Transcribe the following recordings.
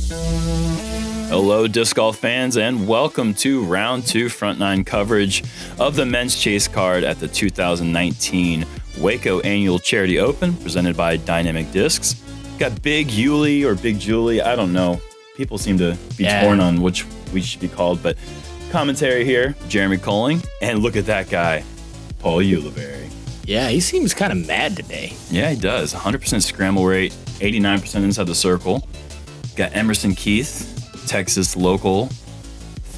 Hello, disc golf fans, and welcome to round 2 front 9 coverage of the men's chase card at the 2019 Waco Annual Charity Open, presented by Dynamic Discs. Got Big Yuli or Big Julie, I don't know. People seem to be torn on which we should be called, but commentary here, Jeremy Koling, and look at that guy, Paul Ulibarri. Yeah, he seems kind of mad today. Yeah, he does. 100% scramble rate, 89% inside the circle. Got Emerson Keith, Texas local,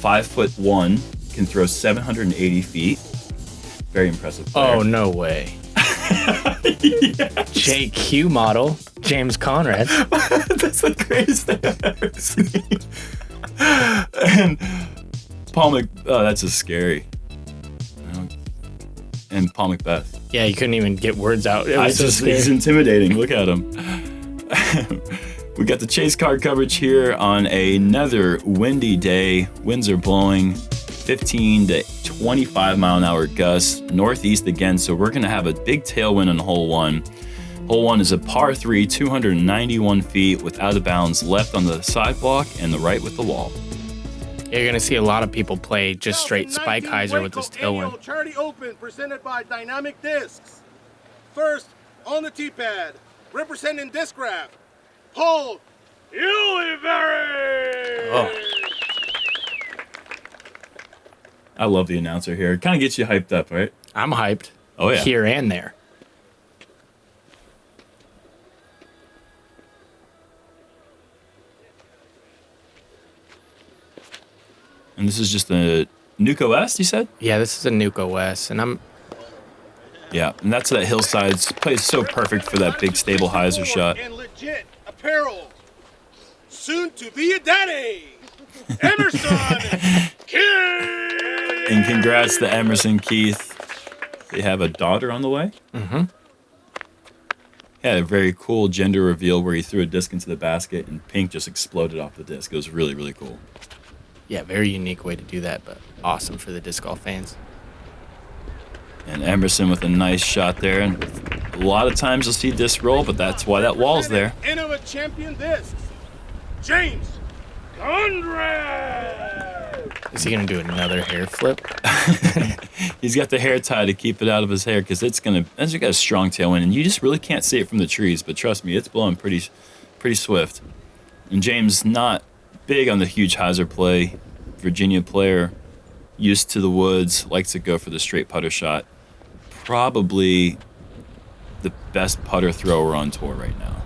5'1", can throw 780 feet. Very impressive player. Oh, no way. Yes. JQ model, James Conrad. That's the greatest thing I've ever seen. And Paul that's just scary. And Paul McBeth. Yeah, you couldn't even get words out. It was He's intimidating. Look at him. We got the chase card coverage here on another windy day. Winds are blowing 15 to 25 mile an hour gusts, northeast again, so we're going to have a big tailwind on hole 1. Hole 1 is a par 3, 291 feet with out of bounds left on the sidewalk and the right with the wall. You're going to see a lot of people play just straight spike hyzer with this tailwind. Charity Open presented by Dynamic Discs. First, on the tee pad, representing Discraft, Paul Ulibarri! Oh. I love the announcer here. It kind of gets you hyped up, right? I'm hyped. Oh, yeah. Here and there. And this is just a Nuke OS, you said? Yeah, this is a Nuke OS, and Yeah, and that's that hillside. It plays so perfect for that big stable hyzer shot. And legit apparel. Soon to be a daddy, Emerson Keith! And congrats to Emerson Keith. They have a daughter on the way. Mm-hmm. Had a very cool gender reveal where he threw a disc into the basket and pink just exploded off the disc. It was really, really cool. Yeah, very unique way to do that, but awesome for the disc golf fans. And Emerson with a nice shot there. And a lot of times you'll see disc roll, but that's why that wall's there. And of a champion discs, James Conrad! Is he going to do another hair flip? He's got the hair tie to keep it out of his hair because it's got a strong tailwind, and you just really can't see it from the trees. But trust me, it's blowing pretty swift. And James, not big on the huge hyzer play. Virginia player, used to the woods, likes to go for the straight putter shot. Probably the best putter thrower on tour right now.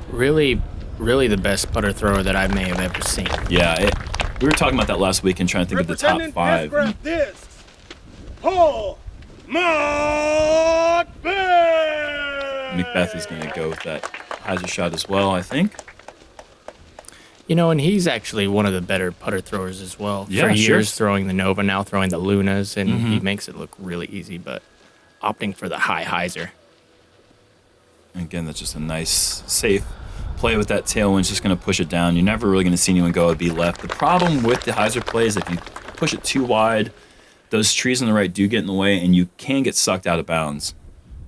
Really, really the best putter thrower that I may have ever seen. Yeah, we were talking about that last week and trying to think of the top 5. Discs, Paul McBeth! McBeth is going to go with that hyzer shot as well, I think. You know, and he's actually one of the better putter throwers as well. Yeah, for years sure. throwing the Nova, now throwing the Lunas, and he makes it look really easy, but opting for the high hyzer. And again, that's just a nice, safe play with that tailwind. It's just going to push it down. You're never really going to see anyone go and be left. The problem with the hyzer play is if you push it too wide, those trees on the right do get in the way, and you can get sucked out of bounds.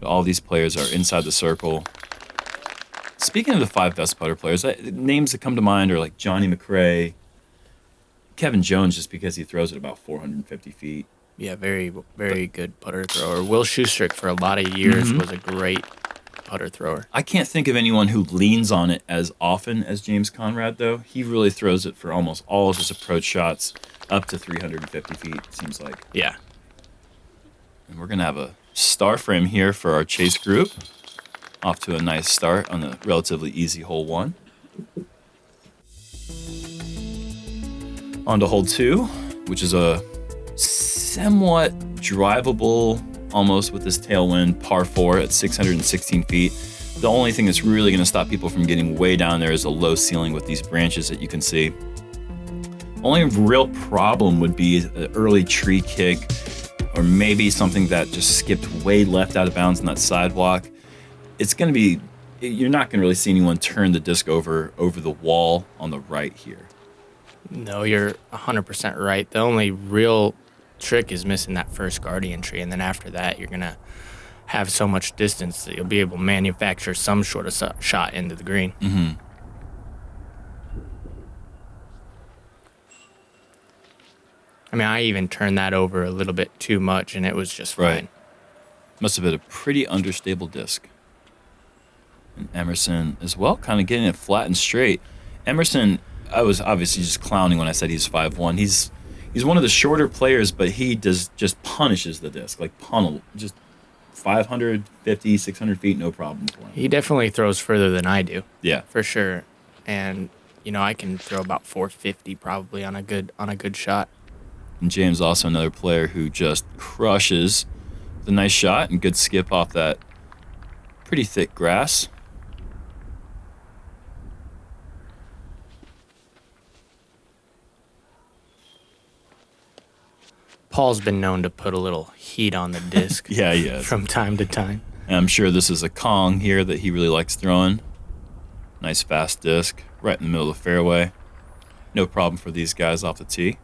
But all these players are inside the circle. Speaking of the 5 best putter players, names that come to mind are like Johnny McRae, Kevin Jones, just because he throws it about 450 feet. Yeah, very, very good putter thrower. Will Schustrick for a lot of years was a great putter thrower. I can't think of anyone who leans on it as often as James Conrad, though. He really throws it for almost all of his approach shots up to 350 feet, it seems like. Yeah. And we're going to have a star frame here for our chase group. Off to a nice start on the relatively easy hole 1. On to hole 2, which is a somewhat drivable, almost with this tailwind, par 4 at 616 feet. The only thing that's really going to stop people from getting way down there is a low ceiling with these branches that you can see. Only real problem would be an early tree kick, or maybe something that just skipped way left out of bounds on that sidewalk. It's going to be, you're not going to really see anyone turn the disc over the wall on the right here. No, you're 100% right. The only real trick is missing that first guardian tree, and then after that, you're going to have so much distance that you'll be able to manufacture some sort of shot into the green. Mm-hmm. I mean, I even turned that over a little bit too much, and it was just fine. Right. Must have been a pretty understable disc. And Emerson as well, kind of getting it flat and straight. Emerson, I was obviously just clowning when I said he's 5'1". He's one of the shorter players, but he just punishes the disc, like just 550, 600 feet, no problem for him. He definitely throws further than I do. Yeah. For sure. And, I can throw about 450 probably on a good shot. And James also another player who just crushes the nice shot and good skip off that pretty thick grass. Paul's been known to put a little heat on the disc. Yeah, he has. From time to time. And I'm sure this is a Kong here that he really likes throwing. Nice fast disc, right in the middle of the fairway. No problem for these guys off the tee.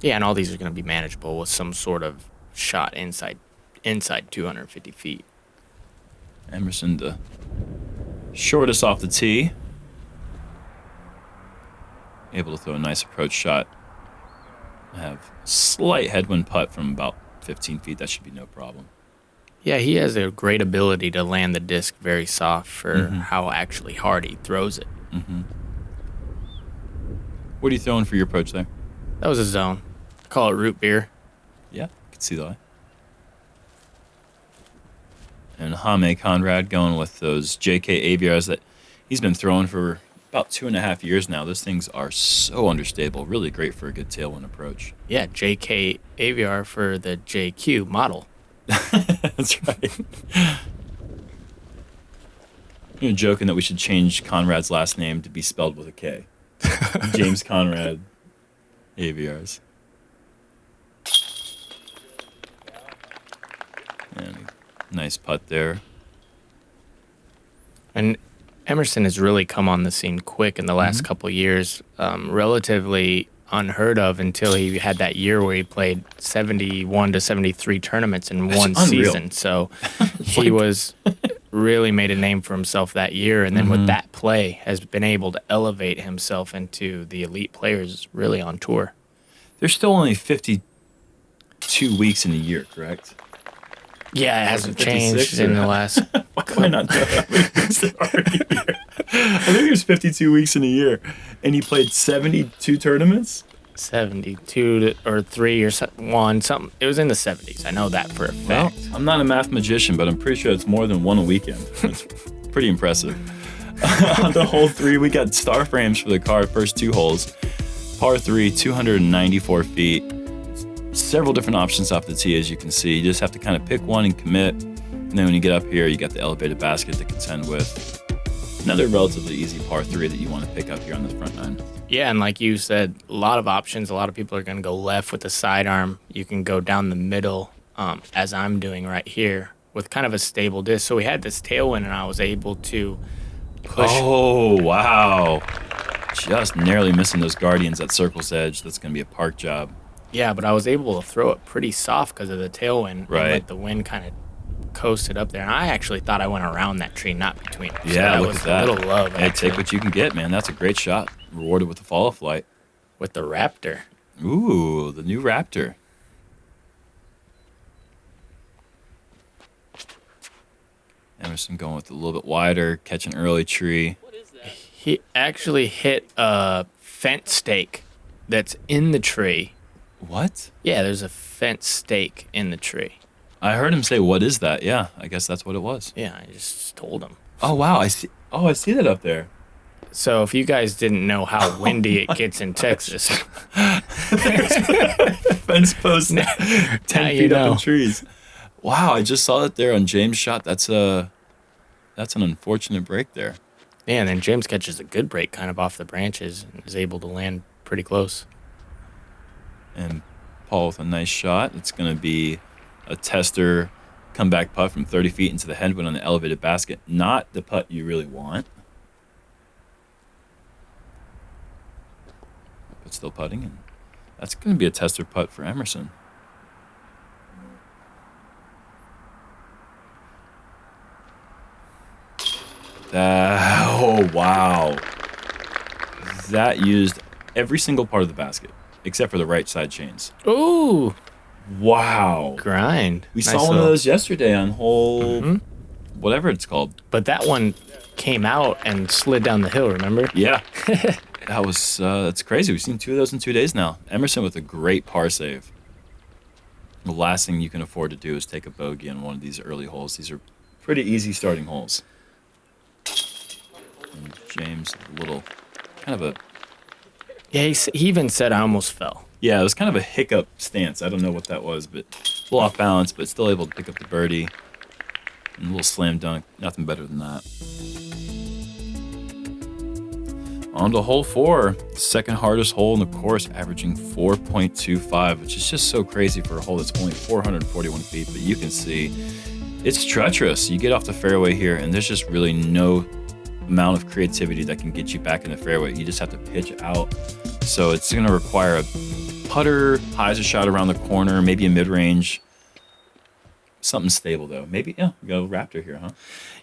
Yeah, and all these are going to be manageable with some sort of shot inside 250 feet. Emerson, the shortest off the tee. Able to throw a nice approach shot. Have slight headwind putt from about 15 feet. That should be no problem. Yeah, he has a great ability to land the disc very soft for how actually hard he throws it. Mm-hmm. What are you throwing for your approach there? That was a zone. I call it root beer. Yeah, I can see that. And Conrad going with those JK AVRs that he's been throwing for about 2.5 years now. Those things are so understable. Really great for a good tailwind approach. Yeah, JK AVR for the JQ model. That's right. You're joking that we should change Conrad's last name to be spelled with a K. James Conrad AVRs. And a nice putt there. And Emerson has really come on the scene quick in the last couple of years, relatively unheard of until he had that year where he played 71 to 73 tournaments in one season. So he was really made a name for himself that year, and then with that play has been able to elevate himself into the elite players really on tour. There's still only 52 weeks in a year, correct? Yeah, it hasn't changed in the last. Why do I not know how many weeks there are in a year? I think there's 52 weeks in a year, and he played 72 tournaments. 72 or 3 or 1 something. It was in the 70s. I know that for a fact. Well, I'm not a math magician, but I'm pretty sure it's more than one a weekend. That's pretty impressive. On the hole 3, we got star frames for the car. First 2 holes, par 3, 294 feet. Several different options off the tee, as you can see. You just have to kind of pick one and commit. And then when you get up here, you got the elevated basket to contend with. Another relatively easy par 3 that you want to pick up here on the front nine. Yeah, and like you said, a lot of options. A lot of people are going to go left with the sidearm. You can go down the middle, as I'm doing right here, with kind of a stable disc. So we had this tailwind, and I was able to push. Oh, wow. Just narrowly missing those Guardians at Circle's Edge. That's going to be a park job. Yeah, but I was able to throw it pretty soft because of the tailwind. Right. And let the wind kind of coasted up there. And I actually thought I went around that tree, not between them. Yeah, so that look was at that. A little love. Hey, take what you can get, man. That's a great shot. Rewarded with the FollowFlight. With the Raptor. Ooh, the new Raptor. Emerson going with a little bit wider, catch an early tree. He actually hit a fence stake that's in the tree. What? Yeah, there's a fence stake in the tree. I heard him say, "What is that?" Yeah, I guess that's what it was. Yeah, I just told him. Oh wow, I see. Oh, I see that up there. So if you guys didn't know how windy it gets in Texas, fence post 10 feet up in trees. Wow, I just saw it there on James' shot. That's an unfortunate break there. Yeah, and then James catches a good break kind of off the branches and is able to land pretty close. And Paul with a nice shot. It's going to be a tester comeback putt from 30 feet into the headwind on the elevated basket. Not the putt you really want. But still putting. And that's going to be a tester putt for Emerson. Oh, wow. That used every single part of the basket. except for the right side chains. Ooh, Wow. grind. We Nice saw one of little- those yesterday on hole, whatever it's called. But that one came out and slid down the hill, remember? Yeah. That was, that's crazy. We've seen 2 of those in 2 days now. Emerson with a great par save. The last thing you can afford to do is take a bogey on one of these early holes. These are pretty easy starting holes. And James, a little, kind of a... Yeah, he even said I almost fell. Yeah, it was kind of a hiccup stance. I don't know what that was, but a little off balance, but still able to pick up the birdie. And a little slam dunk. Nothing better than that. On to hole 4, second hardest hole in the course, averaging 4.25, which is just so crazy for a hole that's only 441 feet. But you can see it's treacherous. You get off the fairway here, and there's just really no amount of creativity that can get you back in the fairway. You just have to pitch out. So it's going to require a putter, hyzer shot around the corner, maybe a mid-range. Something stable, though. Maybe, yeah, we got a Raptor here, huh?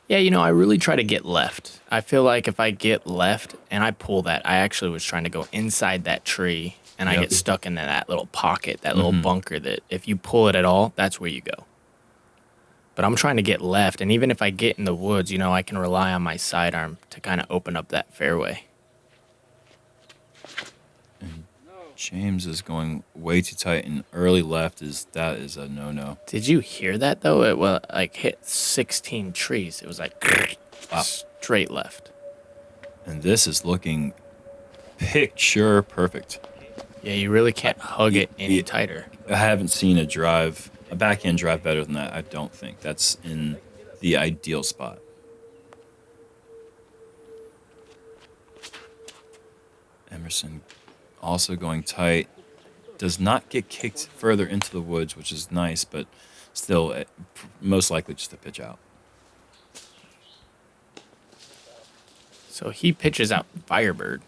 Yeah, I really try to get left. I feel like if I get left and I pull that, I actually was trying to go inside that tree and I get stuck in that little pocket, that little bunker that if you pull it at all, that's where you go. But I'm trying to get left, and even if I get in the woods, I can rely on my sidearm to kind of open up that fairway. James is going way too tight, and early left is a no-no. Did you hear that though? It hit 16 trees. It was like straight left. And this is looking picture perfect. Yeah, you really can't hug it any tighter. I haven't seen a backhand drive better than that. I don't think that's in the ideal spot. Emerson also going tight. Does not get kicked further into the woods, which is nice, but still most likely just a pitch out. So he pitches out Firebird,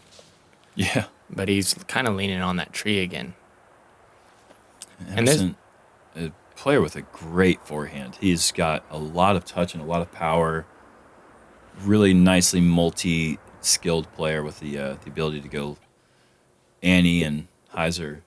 Yeah. but he's kind of leaning on that tree again. Emerson, a player with a great forehand. He's got a lot of touch and a lot of power. Really nicely multi-skilled player with the ability to go Annie and Heiser.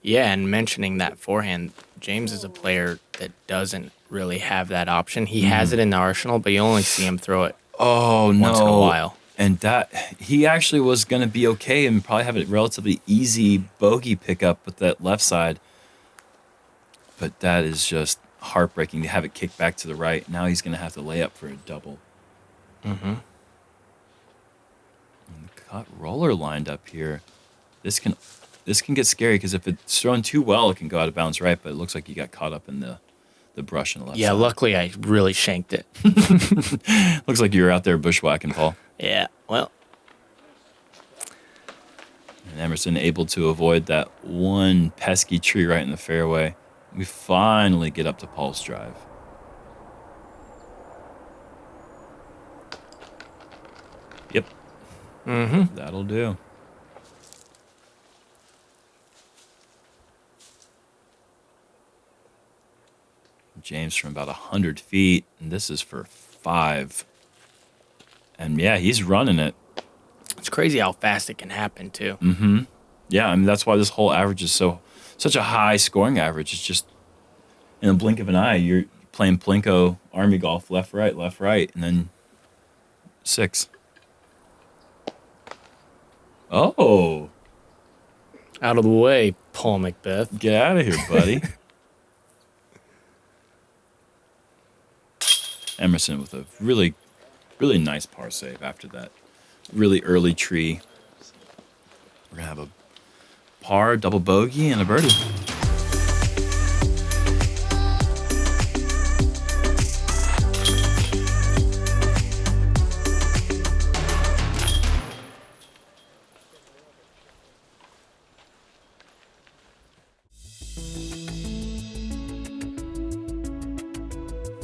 Yeah, and mentioning that forehand, James is a player that doesn't really have that option. He has it in the arsenal, but you only see him throw it once in a while. And that he actually was going to be okay and probably have a relatively easy bogey pickup with that left side. But that is just heartbreaking to have it kicked back to the right. Now he's going to have to lay up for a double. Mm-hmm. And the cut roller lined up here. This can get scary because if it's thrown too well, it can go out of bounds right, but it looks like you got caught up in the brush on the left side. Yeah, luckily I really shanked it. Looks like you were out there bushwhacking, Paul. Yeah, well. And Emerson able to avoid that one pesky tree right in the fairway. We finally get up to Paul's drive. Yep. Mm-hmm. That'll do. James from about 100 feet, and this is for 5. And yeah, he's running it. It's crazy how fast it can happen, too. Mm-hmm. Yeah, I mean, that's why this whole average is such a high scoring average. It's just in a blink of an eye, you're playing Plinko Army Golf, left, right, and then 6. Oh. Out of the way, Paul McBeth. Get out of here, buddy. Emerson with a really, really nice par save after that really early tree. We're going to have a par, double bogey, and a birdie.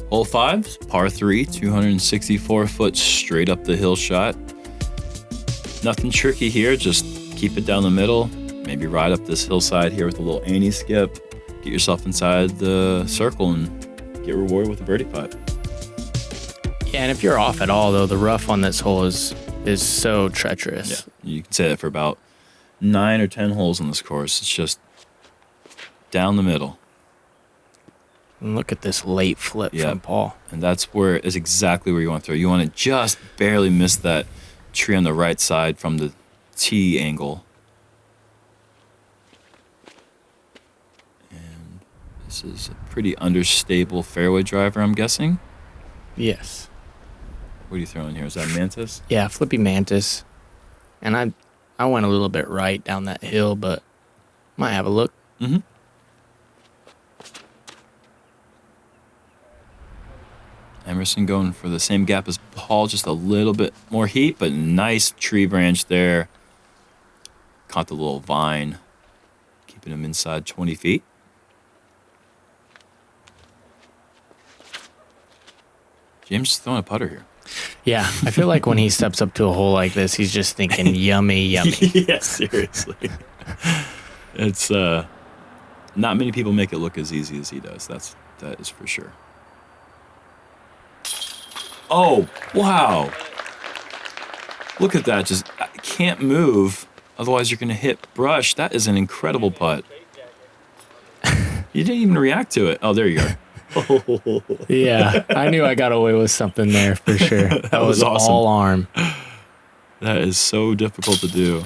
Hole 5, par 3, 264-foot straight up the hill shot. Nothing tricky here, just keep it down the middle, maybe ride up this hillside here with a little Annie skip, get yourself inside the circle and get rewarded with a birdie putt. Yeah, and if you're off at all, though, the rough on this hole is so treacherous. Yeah, you can say that for about 9 or 10 holes on this course. It's just down the middle. And look at this late flip from Paul. And that's exactly where you want to throw. You want to just barely miss that tree on the right side from the tee angle. And this is a pretty understable fairway driver, I'm guessing. Yes. What are you throwing here? Is that Mantis? Yeah, flippy Mantis. And I went a little bit right down that hill, but might have a look. Mm-hmm. Emerson going for the same gap as Paul, just a little bit more heat, but nice tree branch there. Caught the little vine, keeping him inside 20 feet. James is throwing a putter here. Yeah, I feel like when he steps up to a hole like this, he's just thinking, yummy, yummy. Yeah, seriously. It's, not many people make it look as easy as he does. That is for sure. Oh, wow. Look at that. Just can't move. Otherwise, you're going to hit brush. That is an incredible putt. You didn't even react to it. Oh, there you go. Yeah, I knew I got away with something there for sure. That was awesome. All arm. That is so difficult to do.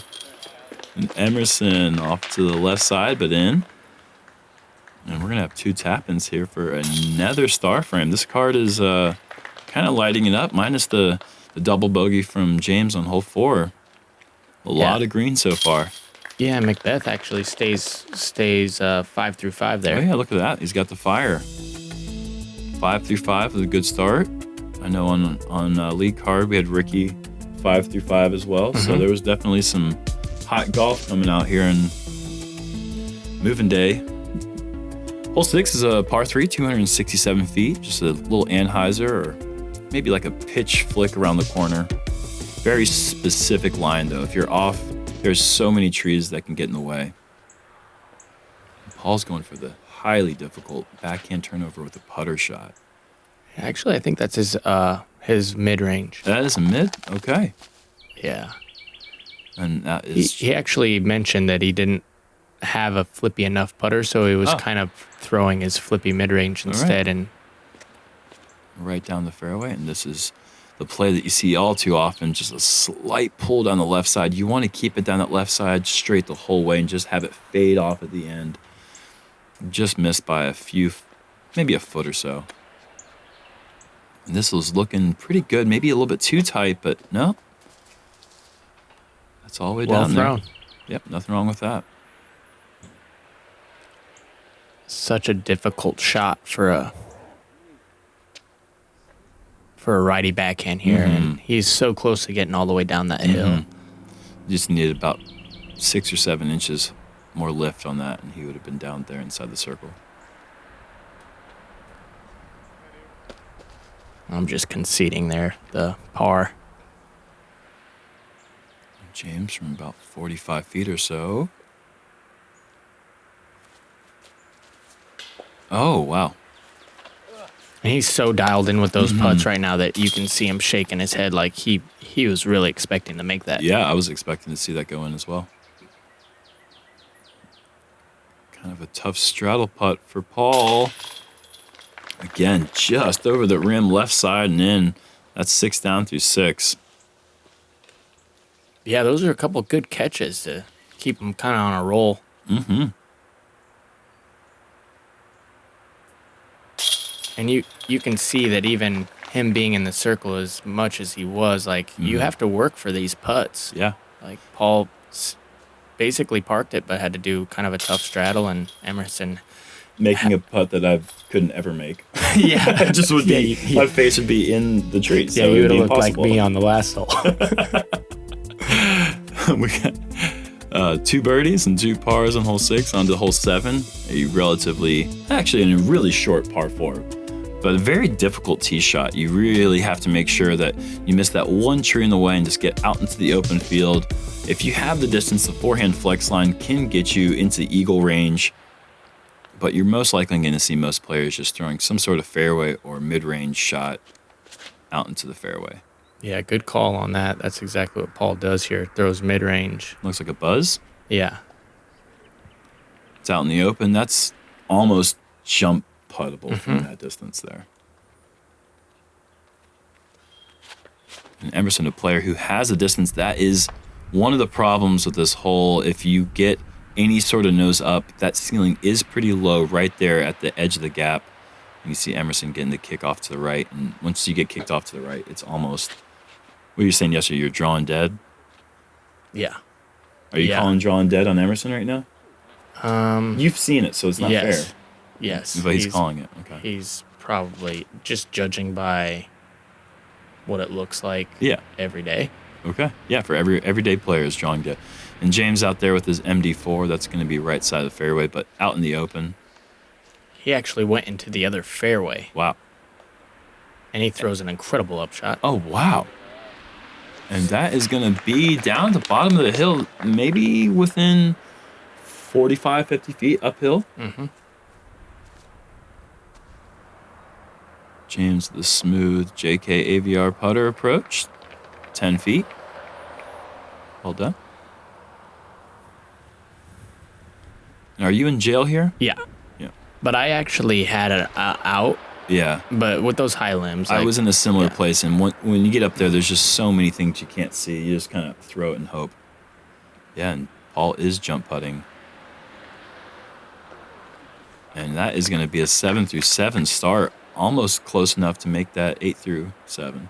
And Emerson off to the left side, but in. And we're going to have 2 tap-ins here for another star frame. This card is kind of lighting it up, minus the double bogey from James on hole 4. A lot of green so far. Yeah, McBeth actually stays 5 through 5 there. Oh, yeah, look at that. He's got the fire. 5 through 5 was a good start. I know on league card we had Ricky 5 through 5 as well. Mm-hmm. So there was definitely some hot golf coming out here in moving day. Hole 6 is a par 3, 267 feet. Just a little anhyzer or maybe like a pitch flick around the corner. Very specific line though. If you're off, there's so many trees that can get in the way. Paul's going for the highly difficult backhand turnover with a putter shot. Actually, I think that's his mid-range. That is a mid? Okay. Yeah. And that is... He actually mentioned that he didn't have a flippy enough putter, so he was kind of throwing his flippy mid-range instead. And right down the fairway, and this is the play that you see all too often, just a slight pull down the left side. You want to keep it down that left side straight the whole way and just have it fade off at the end. Just missed by a few, maybe a foot or so. And this was looking pretty good, maybe a little bit too tight, but no. That's all the way down there. Yep, nothing wrong with that. Such a difficult shot for a righty backhand here, and he's so close to getting all the way down that hill. Just needed about 6 or 7 inches more lift on that, and he would have been down there inside the circle. I'm just conceding there, the par. James from about 45 feet or so. Oh, wow. And he's so dialed in with those putts right now that you can see him shaking his head like he was really expecting to make that. Yeah, I was expecting to see that go in as well. Kind of a tough straddle putt for Paul. Again, just over the rim, left side and in. That's 6 down through 6. Yeah, those are a couple of good catches to keep him kind of on a roll. And you can see that even him being in the circle as much as he was, like, you have to work for these putts. Yeah. Like, Paul basically parked it, but had to do kind of a tough straddle, and Emerson... Making a putt that I couldn't ever make. Yeah. It just would be, my face would be in the tree. So yeah, you would have looked like me on the last hole. We got 2 birdies and 2 pars on hole 6. On to hole 7, actually in a really short par 4. But a very difficult tee shot. You really have to make sure that you miss that one tree in the way and just get out into the open field. If you have the distance, the forehand flex line can get you into eagle range. But you're most likely going to see most players just throwing some sort of fairway or mid-range shot out into the fairway. Yeah, good call on that. That's exactly what Paul does here. Throws mid-range. Looks like a buzz. Yeah. It's out in the open. That's almost jump puttable from that distance there. And Emerson, a player who has a distance, that is one of the problems with this hole. If you get any sort of nose up, that ceiling is pretty low right there at the edge of the gap. You see Emerson getting the kick off to the right. And once you get kicked off to the right, it's almost, what you were saying yesterday, you're drawing dead? Yeah. Are you calling drawing dead on Emerson right now? You've seen it, so it's not fair. Yes. But he's calling it. Okay. He's probably just judging by what it looks like every day. Okay. Yeah, for everyday player is drawing dead. And James out there with his MD4, that's going to be right side of the fairway, but out in the open. He actually went into the other fairway. Wow. And he throws an incredible upshot. Oh, wow. And that is going to be down at the bottom of the hill, maybe within 45, 50 feet uphill. Mm-hmm. James, the smooth JK AVR putter approach, 10 feet. Well done. And are you in jail here? Yeah. Yeah. But I actually had it out. Yeah. But with those high limbs. I was in a similar place, and when you get up there, there's just so many things you can't see. You just kind of throw it and hope. Yeah, and Paul is jump putting. And that is going to be a 7 through 7 start, almost close enough to make that 8 through 7.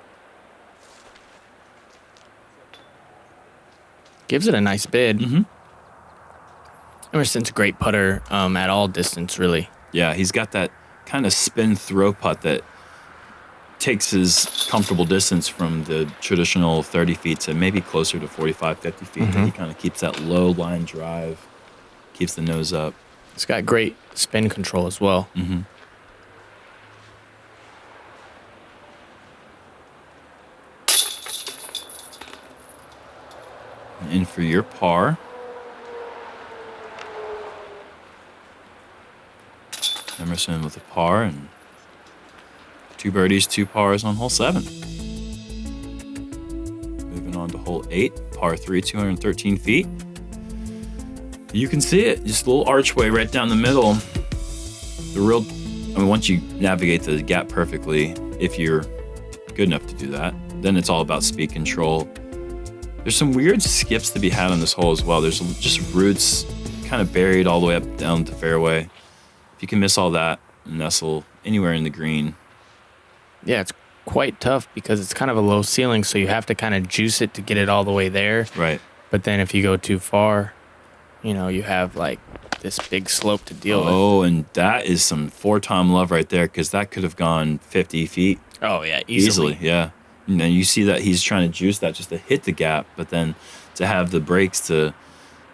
Gives it a nice bid. Mm-hmm. Emerson's a great putter at all distance, really. Yeah, he's got that kind of spin throw putt that takes his comfortable distance from the traditional 30 feet to maybe closer to 45, 50 feet. Mm-hmm. He kind of keeps that low line drive, keeps the nose up. It's got great spin control as well. Mm-hmm. And for your par, Emerson with a par and 2 birdies, 2 pars on hole 7. Moving on to hole 8, par 3, 213 feet. You can see it, just a little archway right down the middle. Once you navigate the gap perfectly, if you're good enough to do that, then it's all about speed control. There's some weird skips to be had on this hole as well. There's just roots kind of buried all the way up down the fairway. If you can miss all that and nestle anywhere in the green. Yeah, it's quite tough because it's kind of a low ceiling, so you have to kind of juice it to get it all the way there. Right. But then if you go too far, you have like this big slope to deal with. Oh, and that is some 4-time love right there, because that could have gone 50 feet. Oh, yeah, easily. Yeah. And then you see that he's trying to juice that just to hit the gap, but then to have the brakes to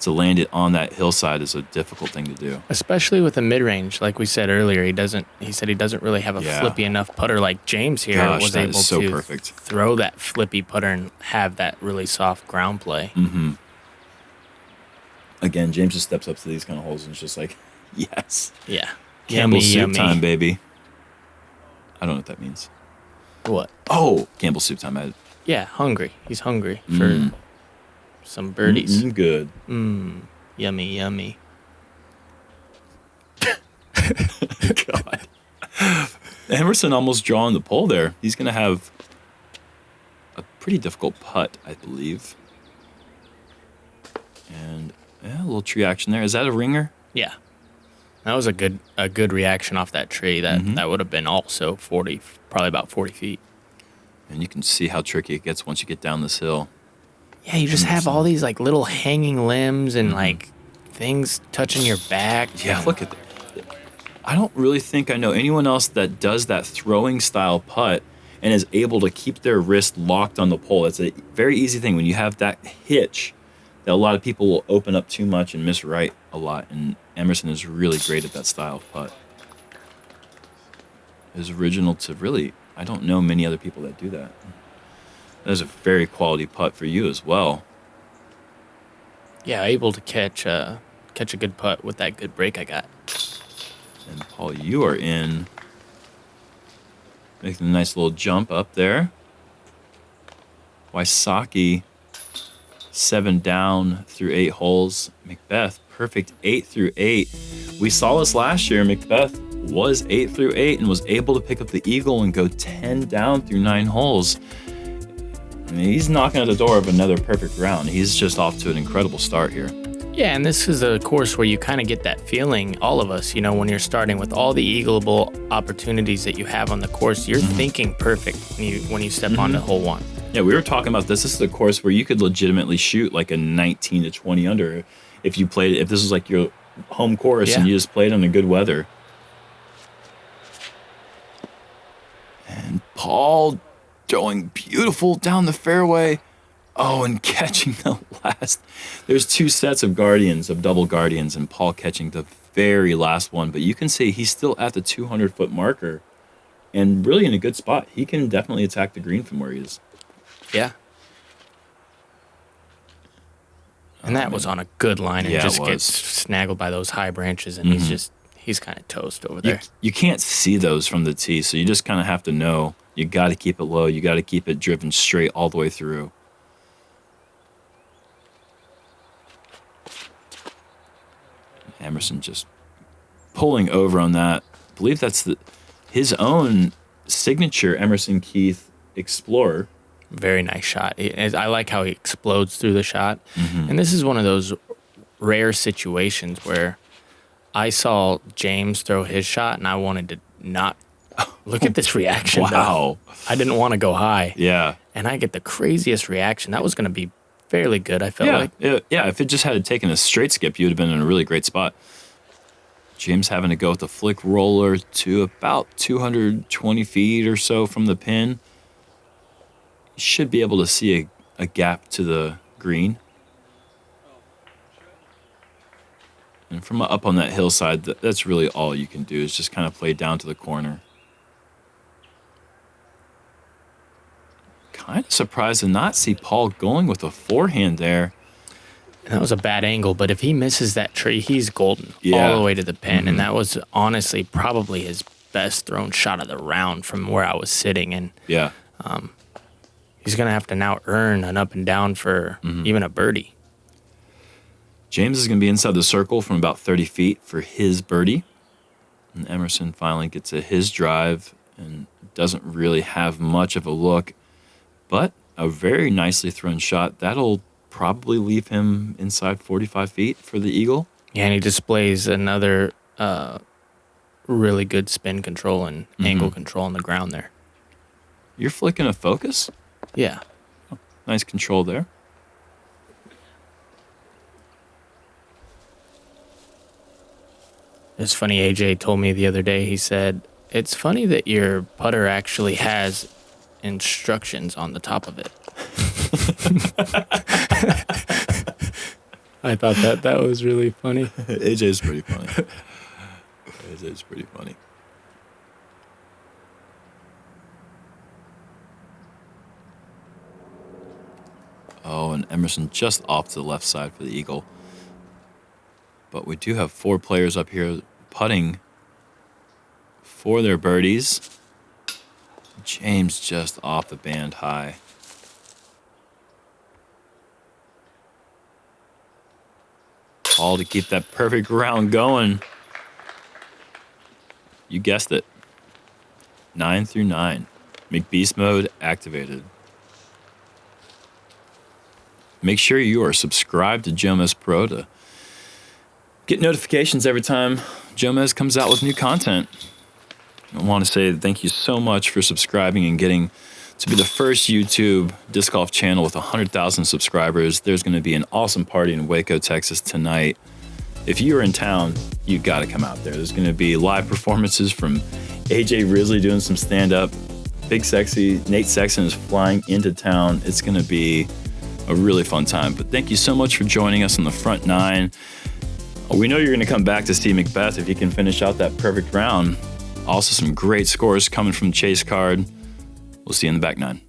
land it on that hillside is a difficult thing to do. Especially with the mid-range, like we said earlier, he said he doesn't really have a flippy enough putter like James here. Gosh, was that able is so to perfect. throw that flippy putter and have that really soft ground play. Mm-hmm. Again, James just steps up to these kind of holes and it's just like, yes. Yeah. Campbell's soup yummy. time, baby. I don't know what that means. What? Oh, Campbell's soup time. Yeah, hungry. He's hungry for some birdies. Good. Yummy, yummy. God. Emerson almost drawing the pole there. He's going to have a pretty difficult putt, I believe. And a little tree action there. Is that a ringer? Yeah. That was a good reaction off that tree. That would have been also probably about 40 feet. And you can see how tricky it gets once you get down this hill. Yeah, you just have all these like little hanging limbs and like things touching your back. Yeah, look at that. I don't really think I know anyone else that does that throwing style putt and is able to keep their wrist locked on the pole. It's a very easy thing when you have that hitch that a lot of people will open up too much and miss right a lot. And Emerson is really great at that style of putt. It's original to really, I don't know many other people that do that. That is a very quality putt for you as well. Yeah, able to catch a good putt with that good break I got. And Paul, you are in. Making a nice little jump up there. Wysocki 7 down through 8 holes. McBeth, perfect 8 through 8. We saw this last year. McBeth was 8 through 8 and was able to pick up the eagle and go 10 down through 9 holes. I mean, he's knocking at the door of another perfect round. He's just off to an incredible start here. Yeah, and this is a course where you kind of get that feeling, all of us, when you're starting with all the eagleable opportunities that you have on the course, you're thinking perfect when you step onto hole 1. Yeah, we were talking about this. This is a course where you could legitimately shoot like a 19 to 20 under if you played it. If this was like your home course and you just played on a good weather. And Paul throwing beautiful down the fairway. Oh, and catching the last. There's 2 sets of double guardians, and Paul catching the very last one. But you can see he's still at the 200-foot marker and really in a good spot. He can definitely attack the green from where he is. Yeah. And that was on a good line and just gets snaggled by those high branches, and he's kind of toast over there. You can't see those from the tee, so you just kind of have to know you got to keep it low. You got to keep it driven straight all the way through. Emerson just pulling over on that. I believe that's his own signature Emerson Keith Explorer. Very nice shot. I like how he explodes through the shot. And this is one of those rare situations where I saw James throw his shot and I wanted to not look at this reaction. Wow. I didn't want to go high. Yeah. And I get the craziest reaction. That was going to be fairly good, I felt like. Yeah, if it just had taken a straight skip, you would have been in a really great spot. James having to go with the flick roller to about 220 feet or so from the pin. You should be able to see a gap to the green. And from up on that hillside, that's really all you can do is just kind of play down to the corner. Kind of surprised to not see Paul going with a forehand there. And that was a bad angle, but if he misses that tree, he's golden all the way to the pin. And that was honestly probably his best thrown shot of the round from where I was sitting. And he's going to have to now earn an up and down for even a birdie. James is going to be inside the circle from about 30 feet for his birdie. And Emerson finally gets at his drive and doesn't really have much of a look. But a very nicely thrown shot. That'll probably leave him inside 45 feet for the eagle. Yeah, and he displays another really good spin control and angle control on the ground there. You're flicking a focus? Yeah. Oh, nice control there. It's funny, AJ told me the other day, he said, it's funny that your putter actually has instructions on the top of it. I thought that was really funny. AJ's pretty funny. AJ's pretty funny. Oh, and Emerson just off to the left side for the eagle. But we do have 4 players up here putting for their birdies. James just off the band high. All to keep that perfect round going. You guessed it. 9 through 9. McBeast mode activated. Make sure you are subscribed to JomezPro to get notifications every time Jomez comes out with new content. I want to say thank you so much for subscribing and getting to be the first YouTube disc golf channel with 100,000 subscribers. There's going to be an awesome party in Waco, Texas tonight. If you're in town, you got to come out there. There's going to be live performances from AJ Risley doing some stand-up. BigSexy, Nate Sexton is flying into town. It's going to be a really fun time. But thank you so much for joining us on the front 9. We know you're going to come back to see McBeth if he can finish out that perfect round. Also, some great scores coming from Chase Card. We'll see you in the back 9.